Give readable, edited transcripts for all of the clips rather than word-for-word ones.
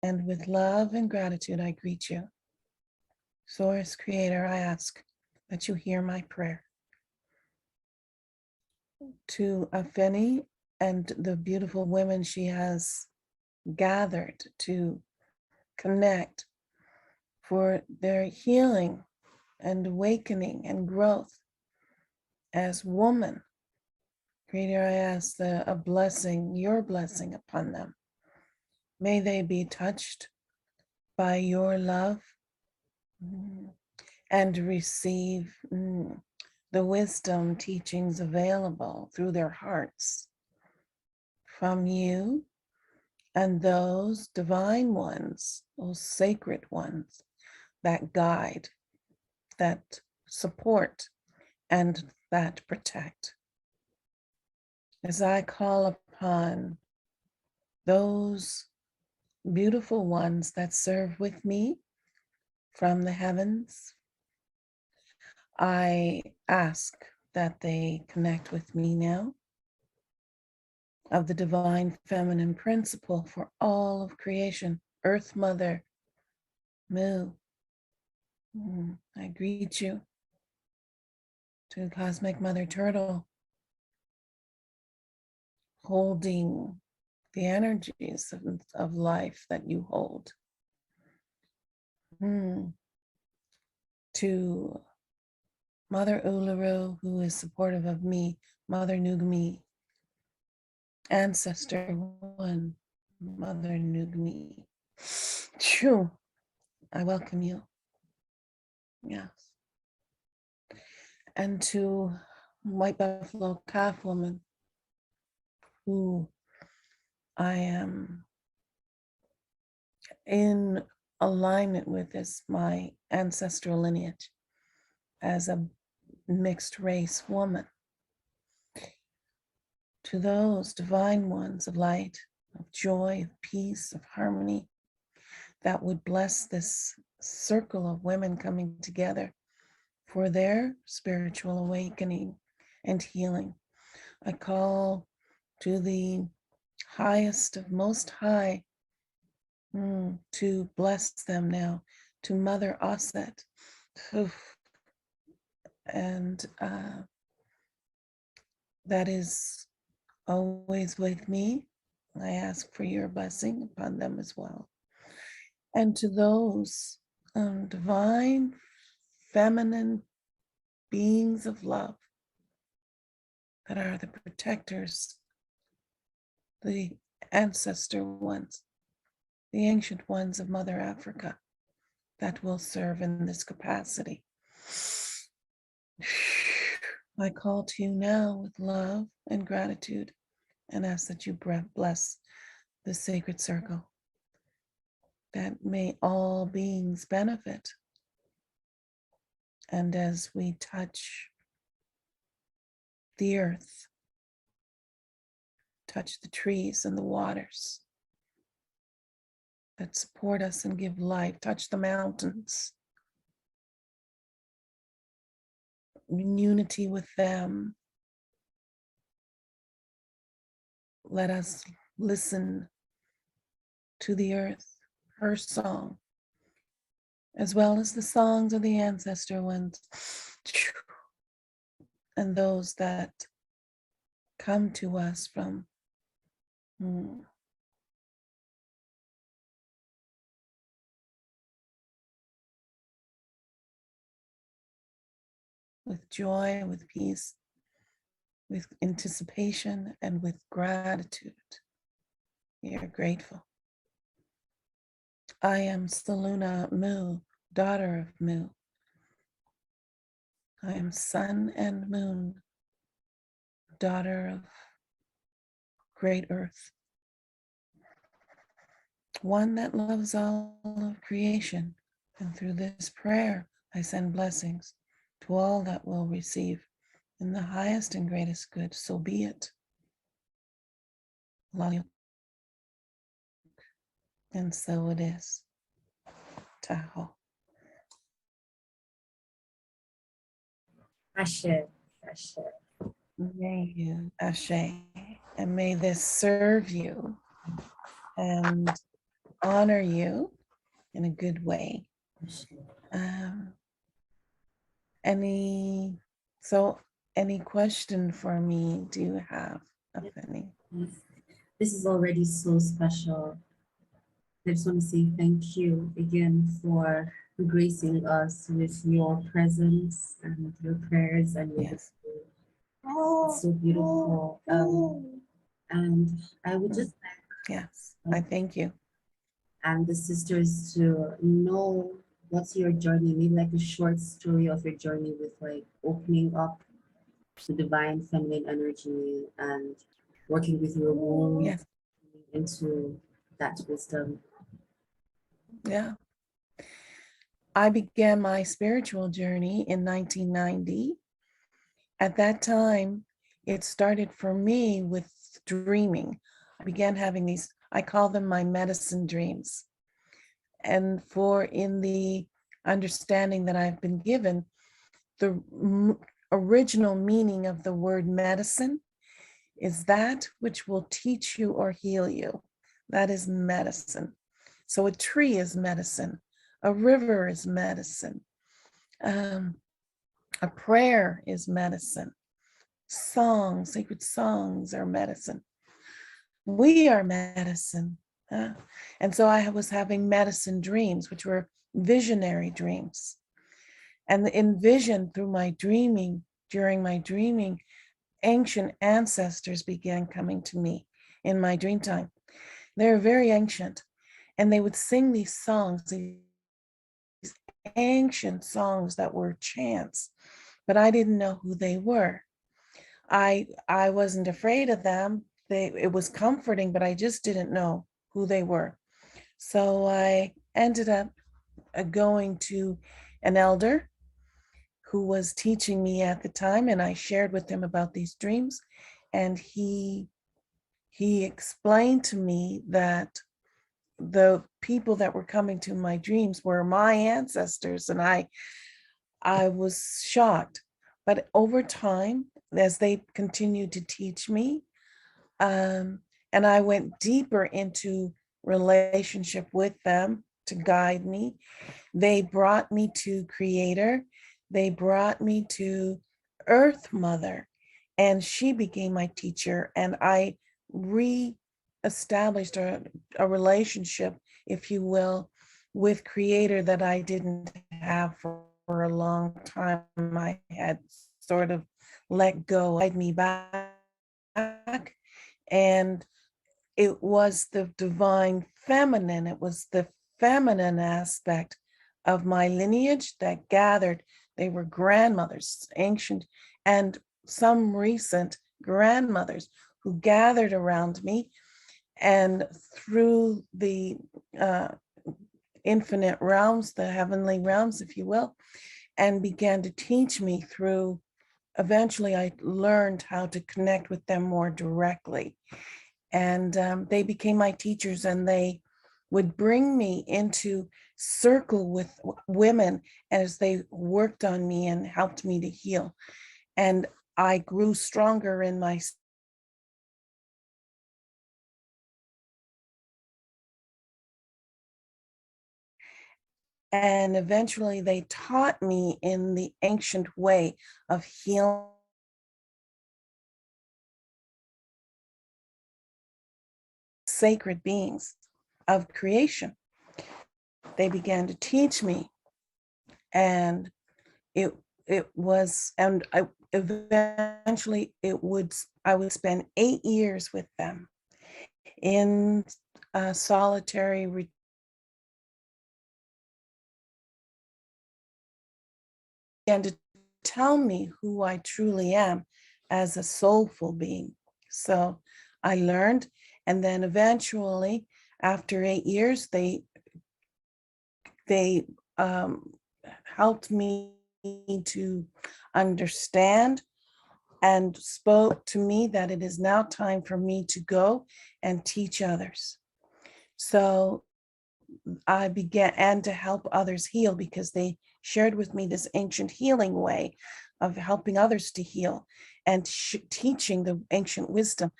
And with love and gratitude, I greet you. Source Creator, I ask that you hear my prayer. To Afeni and the beautiful women she has gathered to connect for their healing and awakening and growth as woman. Creator, I ask a blessing, your blessing upon them. May they be touched by your love and receive the wisdom teachings available through their hearts from you and those divine ones, those sacred ones that guide, that support, and that protect. As I call upon those beautiful ones that serve with me from the heavens, I ask that they connect with me now of the divine feminine principle for all of creation, Earth Mother, Mu. I greet you to Cosmic Mother Turtle, holding the energies of life that you hold. To Mother Uluru, who is supportive of me, Mother Nukumi, Ancestor One, Mother Nukumi. True, I welcome you. Yes. And to White Buffalo Calf Woman, who I am in alignment with as my ancestral lineage as a mixed race woman. To those divine ones of light, of joy, of peace, of harmony, that would bless this circle of women coming together for their spiritual awakening and healing. I call to the highest of most high to bless them now, to Mother Osset. And that is always with me. I ask for your blessing upon them as well. And to those divine, feminine beings of love that are the protectors, the ancestor ones, the ancient ones of Mother Africa that will serve in this capacity. I call to you now with love and gratitude and ask that you bless the sacred circle, that may all beings benefit. And as we touch the earth, touch the trees and the waters that support us and give life, touch the mountains, in unity with them. Let us listen to the earth, her song, as well as the songs of the ancestor ones, and those that come to us from with joy, with peace, with anticipation, and with gratitude. We are grateful. I am Selina Mu, daughter of Mu. I am sun and moon, daughter of great earth. One that loves all of creation. And through this prayer, I send blessings to all that will receive in the highest and greatest good. So be it. And so it is. Tahoe. Ashe, Ashe. May you, Ashe, and may this serve you and honor you in a good way. Um, any so any question for me do you have, if any? This is already so special. I just want to say thank you again for gracing us with your presence and your prayers and your Yes. it's so beautiful. And I would Mm, just yes, like I thank you. and the sisters to know what's your journey, maybe like a short story of your journey with like opening up to divine feminine energy and working with your womb Yes. into that wisdom. Yeah. I began my spiritual journey in 1990. At that time, it started for me with dreaming. I began having these, I call them my medicine dreams. And for in the understanding that I've been given, the original meaning of the word medicine is that which will teach you or heal you. That is medicine. So a tree is medicine, a river is medicine, um, a prayer is medicine, songs, sacred songs are medicine. We are medicine. And so I was having medicine dreams, which were visionary dreams. And in vision, through my dreaming, during my dreaming, ancient ancestors began coming to me in my dream time. They're very ancient, and they would sing these songs, these ancient songs that were chants, but I didn't know who they were. I wasn't afraid of them. It was comforting, but I just didn't know who they were. So I ended up going to an elder who was teaching me at the time, and I shared with him about these dreams, and he explained to me that the people that were coming to my dreams were my ancestors, and I was shocked. But over time, as they continued to teach me, um, and I went deeper into relationship with them to guide me, they brought me to Creator. They brought me to Earth Mother, and she became my teacher. And I re-established a relationship, if you will, with Creator that I didn't have for a long time. I had sort of let go, guide me back, and it was the divine feminine. It was the feminine aspect of my lineage that gathered. They were grandmothers, ancient and some recent grandmothers who gathered around me, and through the uh, infinite realms, the heavenly realms, if you will, and began to teach me through. Eventually, I learned how to connect with them more directly, and they became my teachers, and they would bring me into circle with women as they worked on me and helped me to heal. And I grew stronger in my and eventually they taught me in the ancient way of healing sacred beings of creation. They began to teach me, and it it was, and I eventually it would I would spend 8 years with them in solitary and to tell me who I truly am as a soulful being. So I learned, and then eventually, after 8 years, they helped me to understand and spoke to me that it is now time for me to go and teach others. So I began, and to help others heal, because they shared with me this ancient healing way of helping others to heal and teaching the ancient wisdom.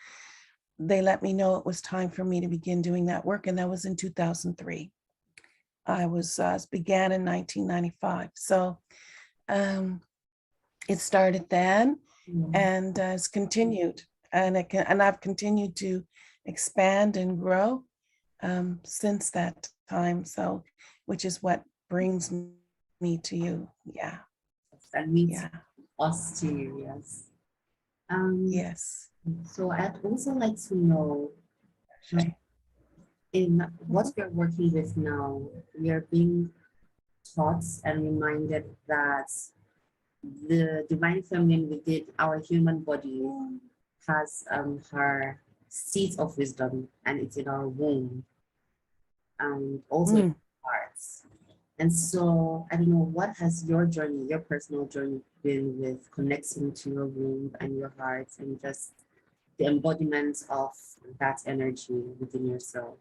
they let me know it was time for me to begin doing that work. And that was in 2003. I was began in 1995. So it started then Mm. and has continued. And I've continued to expand and grow since that time. So, which is what brings me to you. Yeah. And me Yeah. too. Us too, yes. Um, Yes. so I'd also like to know, um, Okay. in what Mhm. we're working with now, we are being taught and reminded that the divine feminine within our human body has her seat of wisdom, and it's in our womb and also in Mm. our hearts. And so I don't know, what has your journey, your personal journey been with connecting to your womb and your heart and just the embodiment of that energy within yourself?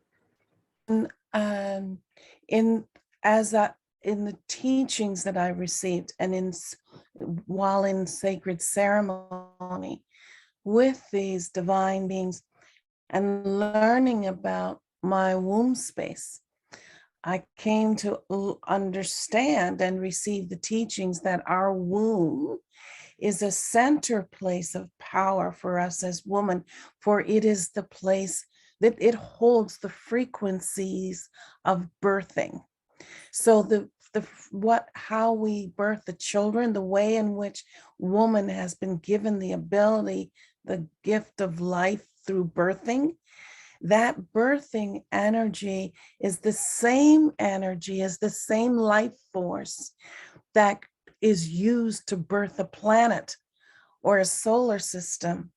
Um, in as a, in the teachings that I received, and while in sacred ceremony with these divine beings, and learning about my womb space, I came to understand and receive the teachings that our womb is a center place of power for us as women, for it is the place that it holds the frequencies of birthing. So the what how we birth the children, the way in which woman has been given the ability, the gift of life through birthing, that birthing energy is the same energy as the same life force that is used to birth a planet or a solar system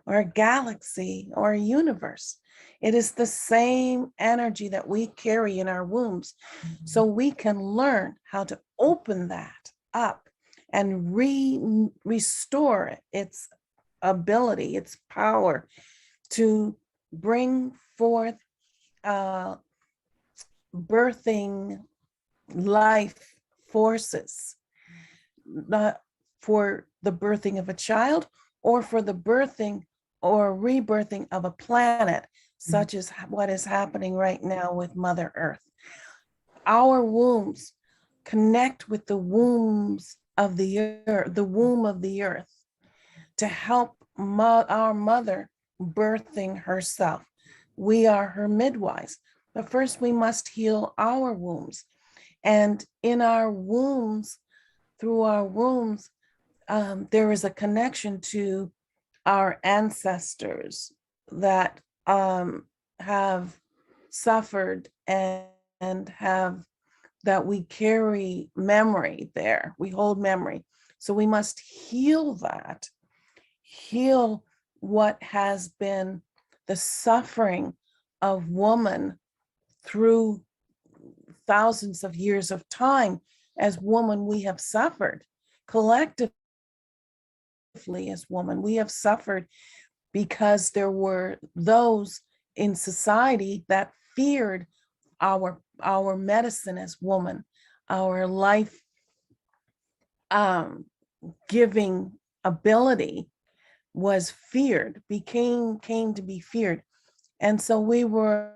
or a galaxy or a universe. It is the same energy that we carry in our wombs. So we can learn how to open that up and restore its ability, its power to bring forth birthing life forces, not for the birthing of a child or for the birthing or rebirthing of a planet, such as what is happening right now with Mother Earth. Our wombs connect with the wombs of the earth, the womb of the earth, to help our mother birthing herself. We are her midwives. But first, we must heal our wombs. And in our wombs, through our wombs, there is a connection to our ancestors that have suffered and have that we carry memory there. We hold memory. So we must heal that, heal what has been the suffering of woman through thousands of years of time. As woman, we have suffered collectively. As woman, we have suffered because there were those in society that feared our medicine as woman, our life giving ability was feared, came to be feared. And so we were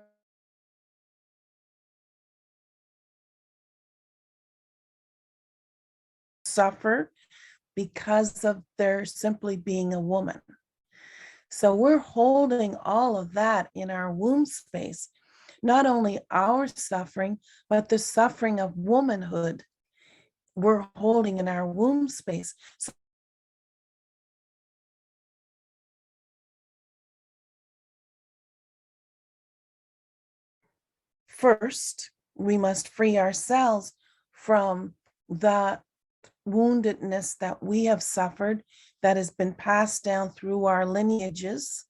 suffer because of their simply being a woman. So we're holding all of that in our womb space, not only our suffering, but the suffering of womanhood we're holding in our womb space. So first, we must free ourselves from the woundedness that we have suffered that has been passed down through our lineages,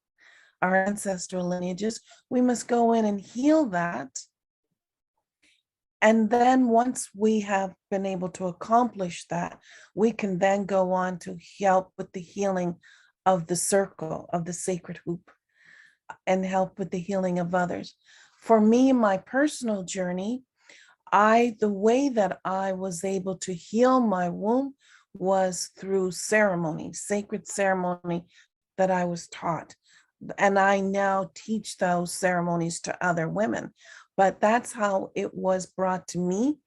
our ancestral lineages. We must go in and heal that. And then once we have been able to accomplish that, we can then go on to help with the healing of the circle, of the sacred hoop, and help with the healing of others. For me, my personal journey, the way that I was able to heal my womb was through ceremony, sacred ceremony that I was taught. and I now teach those ceremonies to other women. But that's how it was brought to me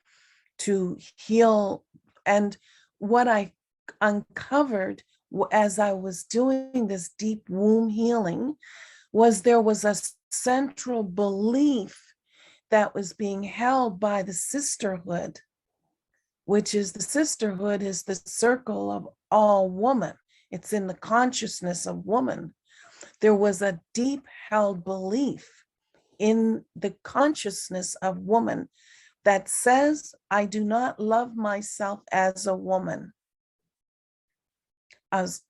to heal. And what I uncovered as I was doing this deep womb healing was there was a central belief that was being held by the sisterhood, which is the sisterhood is the circle of all woman. It's in the consciousness of woman. There was a deep held belief in the consciousness of woman that says, I do not love myself as a woman. As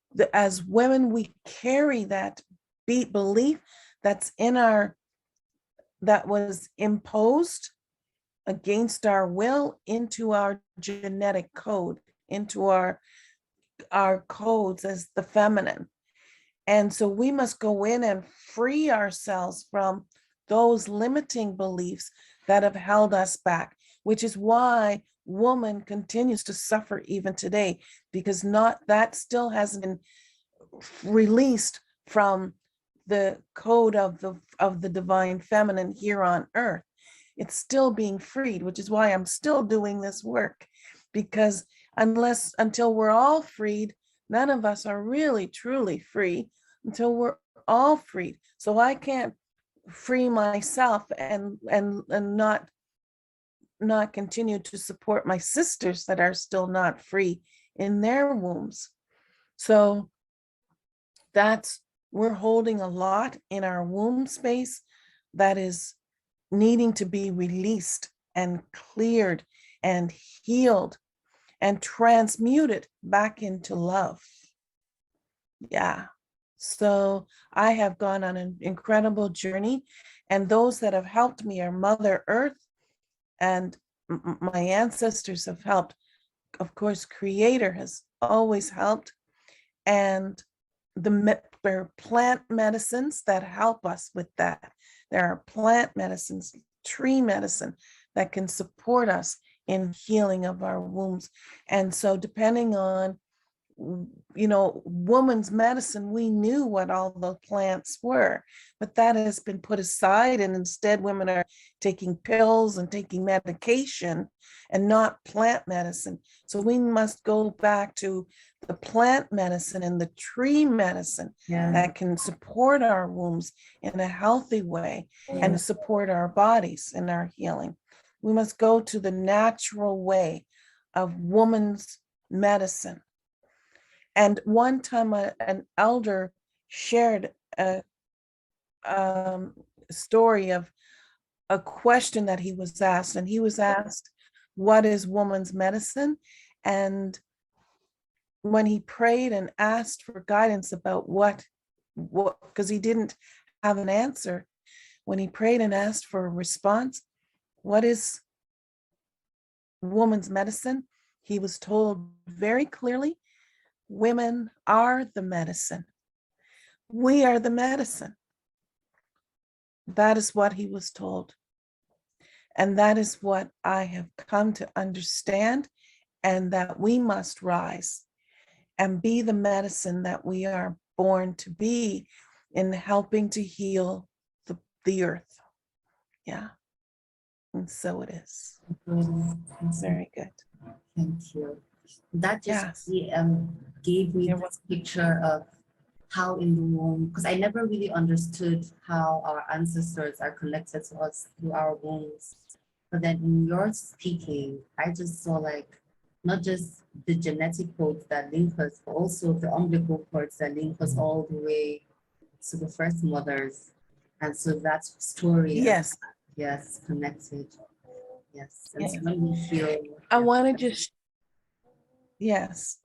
women, we carry that belief that's in our, that was imposed against our will into our genetic code, into our codes as the feminine. And so we must go in and free ourselves from those limiting beliefs that have held us back, which is why woman continues to suffer even today, because not that still hasn't been released from the code of the divine feminine here on earth. It's still being freed, which is why I'm still doing this work, because until we're all freed, none of us are really truly free until we're all freed. So I can't free myself and not continue to support my sisters that are still not free in their wombs. So we're holding a lot in our womb space that is needing to be released and cleared and healed and transmuted back into love. Yeah. So I have gone on an incredible journey, and those that have helped me are Mother Earth, and my ancestors have helped. Of course, Creator has always helped, and there are plant medicines that help us with that. There are plant medicines, tree medicine that can support us in healing of our wombs. And so depending on, woman's medicine, we knew what all the plants were, but that has been put aside. And instead women are taking pills and taking medication and not plant medicine. So we must go back to the plant medicine and the tree medicine that can support our wombs in a healthy way and support our bodies in our healing. We must go to the natural way of woman's medicine. And one time an elder shared a story of a question that he was asked, and he was asked, what is woman's medicine? And when he prayed and asked for guidance about what, because he didn't have an answer, when he prayed and asked for a response, what is woman's medicine? He was told very clearly, women are the medicine. We are the medicine. That is what he was told. And that is what I have come to understand, and that we must rise and be the medicine that we are born to be in helping to heal the earth. Yeah. And so it is. Very good. Thank you. That just Yes. gave me this picture of how in the womb, because I never really understood how our ancestors are connected to us through our wombs. But then in your speaking, I just saw like not just the genetic codes that link us, but also the umbilical cords that link us all the way to the first mothers. And so that story, Yes. yes, connected. Yes. And Yes. so when we heal. I want to just, yes,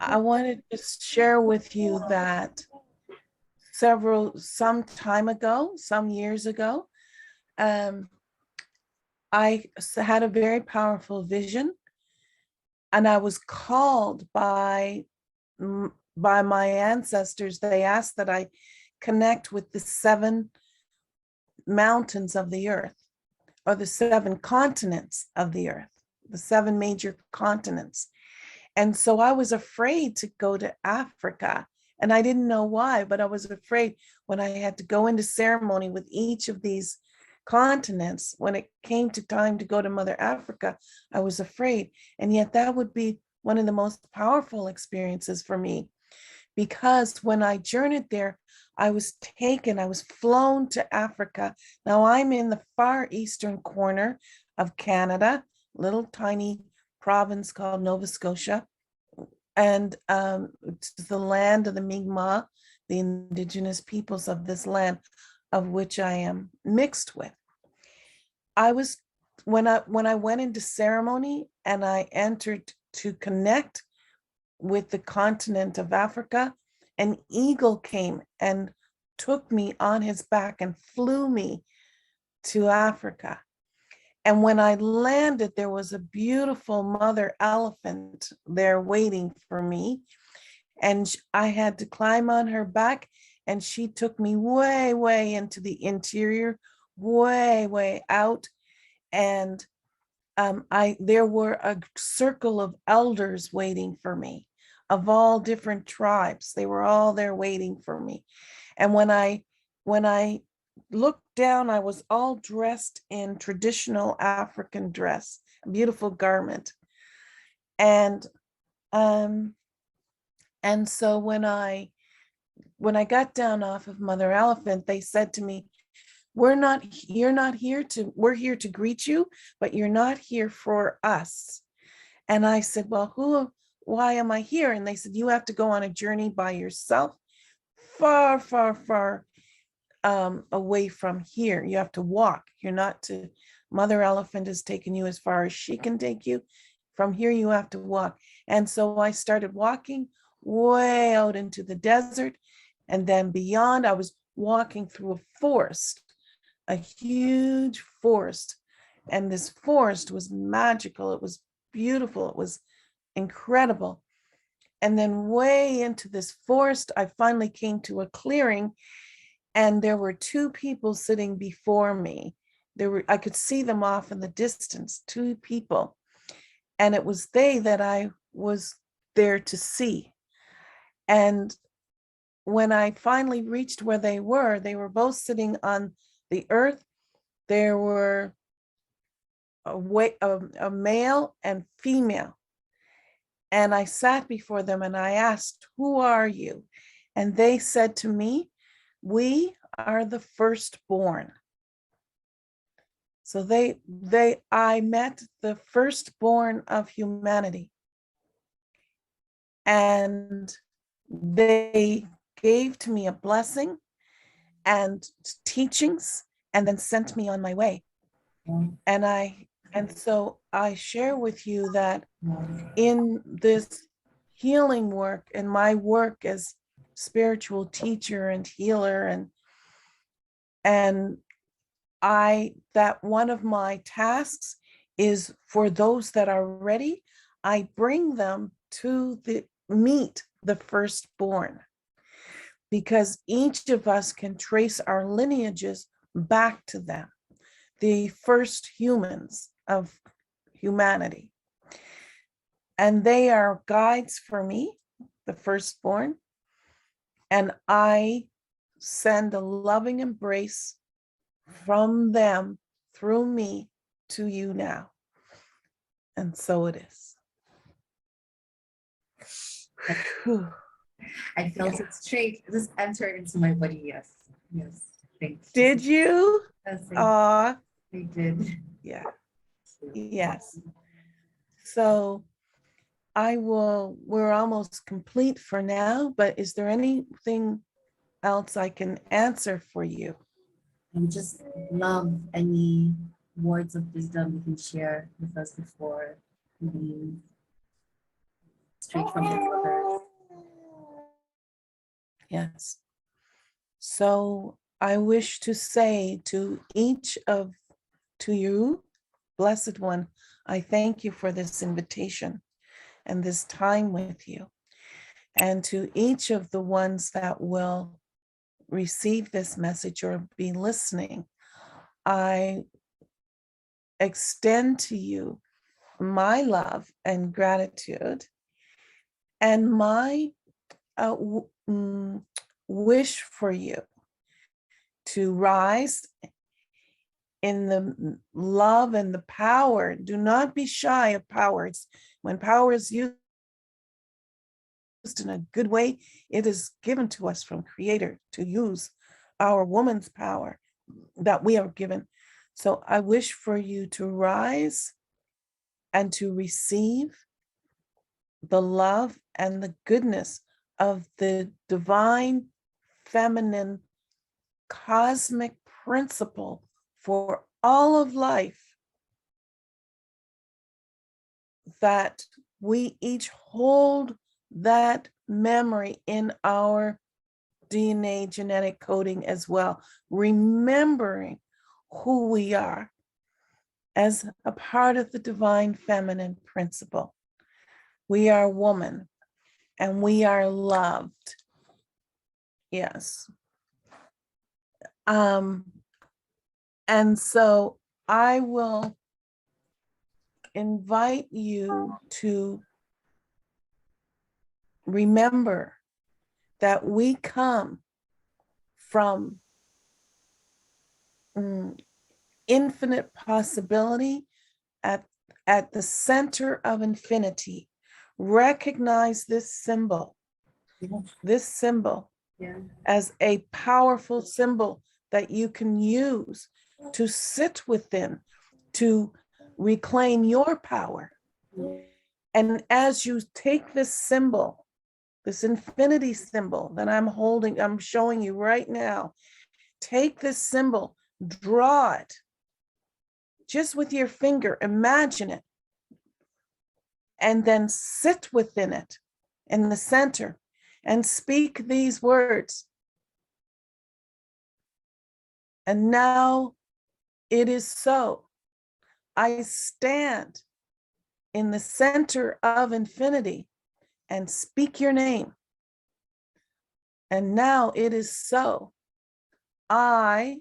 I want to just share with you that some years ago, I had a very powerful vision, and I was called by my ancestors. They asked that I connect with the 7 mountains of the earth, or the 7 continents of the earth, the 7 major continents. And so I was afraid to go to Africa And I didn't know why, but I was afraid when I had to go into ceremony with each of these continents. When it came to time to go to Mother Africa, I was afraid. And yet that would be one of the most powerful experiences for me, because when I journeyed there, I was flown to Africa. Now I'm in the far eastern corner of Canada, little tiny province called Nova Scotia, and to the land of the Mi'kmaq, the indigenous peoples of this land, of which I am mixed with. I was when I went into ceremony and I entered to connect with the continent of Africa, an eagle came and took me on his back and flew me to Africa. And when I landed, there was a beautiful mother elephant there waiting for me. And I had to climb on her back, and she took me way, way into the interior, way, way out. And there were a circle of elders waiting for me of all different tribes. They were all there waiting for me. And when I looked down, I was all dressed in traditional African dress, a beautiful garment. And so when I got down off of Mother Elephant, they said to me, we're here to greet you, but you're not here for us. And I said, well, why am I here? And they said, you have to go on a journey by yourself, far, far, far away from here. You have to walk. Mother Elephant has taken you as far as she can take you. From here, you have to walk. And so I started walking way out into the desert. And then beyond, I was walking through a forest, a huge forest. And this forest was magical. It was beautiful. It was incredible. And then way into this forest, I finally came to a clearing, and there were two people sitting before me. I could see them off in the distance, two people. And it was they that I was there to see. And when I finally reached where they were both sitting on the earth. There were a male and female. And I sat before them and I asked, who are you? And they said to me, we are the firstborn. So I met the firstborn of humanity. And they gave to me a blessing and teachings, and then sent me on my way. And so I share with you that in this healing work and my work as spiritual teacher and healer, and that one of my tasks is for those that are ready, I bring them to meet the firstborn, because each of us can trace our lineages back to them, the first humans of humanity. And they are guides for me, the firstborn, and I send a loving embrace from them through me to you now. And so it is. I felt it straight. Just entered into my body. Yes. Yes. Thank you. Did you? Yes, I did. Yeah. Yes. So we're almost complete for now, but is there anything else I can answer for you? And just love any words of wisdom you can share with us before we straight from your mother. Yes. So I wish to say to you, Blessed One, I thank you for this invitation and this time with you. And to each of the ones that will receive this message or be listening, I extend to you my love and gratitude and my wish for you to rise in the love and the power. Do not be shy of powers. When power is used in a good way, it is given to us from Creator to use our woman's power that we are given. So I wish for you to rise and to receive the love and the goodness of the divine feminine cosmic principle for all of life, that we each hold that memory in our DNA genetic coding as well, remembering who we are as a part of the divine feminine principle. We are woman and we are loved. Yes. And so I will invite you to remember that we come from infinite possibility at the center of infinity. Recognize this symbol, Yeah. as a powerful symbol that you can use to sit within, to reclaim your power. And as you take this symbol, this infinity symbol that I'm holding, I'm showing you right now, take this symbol, draw it just with your finger, imagine it, and then sit within it in the center and speak these words. And now it is so. I stand in the center of infinity and speak your name. And now it is so. I,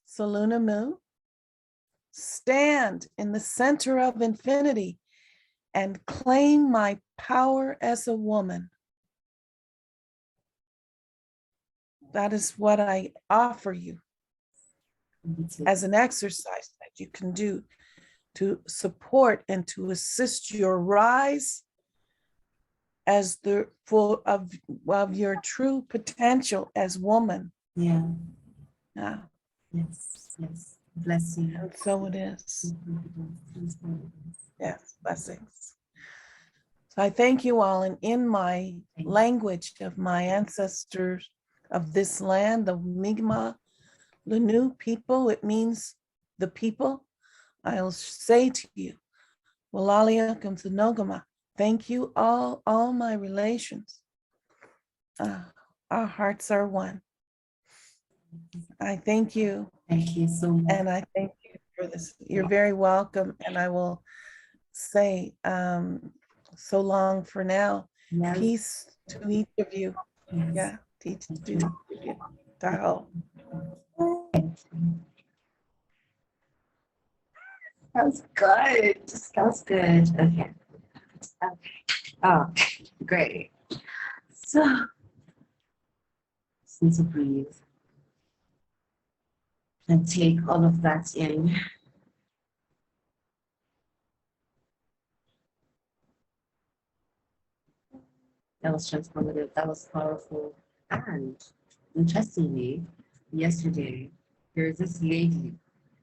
Selina Mu, stand in the center of infinity and claim my power as a woman. That is what I offer you as an exercise that you can do to support and to assist your rise as the full of your true potential as woman. Yeah. Yeah. Yes. Yes. Blessing. And so it is. Yes, blessings. So I thank you all, and in my language of my ancestors of this land, the Mi'kmaq, the new people, it means the people. I'll say to you, Walalia Kumsanogama, thank you all my relations. Our hearts are one. I thank you. Thank you so much. And I thank you for this. You're very welcome. And I will say so long for now. Yes. Peace to each of you. Yes. Yeah, teach to each of you. Tahoe. That was good. That was good. Okay. Okay. Oh, great. So, just need to breathe and take all of that in. That was transformative. That was powerful. And interestingly, yesterday, there's this lady,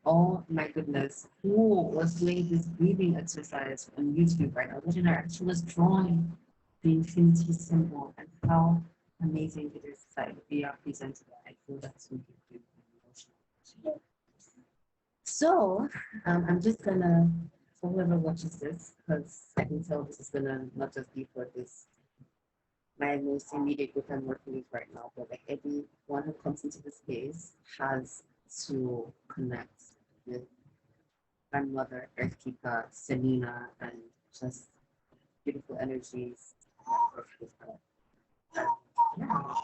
oh my goodness, who was doing this breathing exercise on YouTube right now. Watching her, she was drawing the infinity symbol, and how amazing it is that we are presented. I feel that's so deeply emotional. So I'm just gonna, for whoever watches this, because I can tell this is gonna not just be for this my most immediate group I'm working with right now, but like everyone who comes into the space has to connect with Grandmother Earthkeeper Selina and just beautiful energies. Yeah.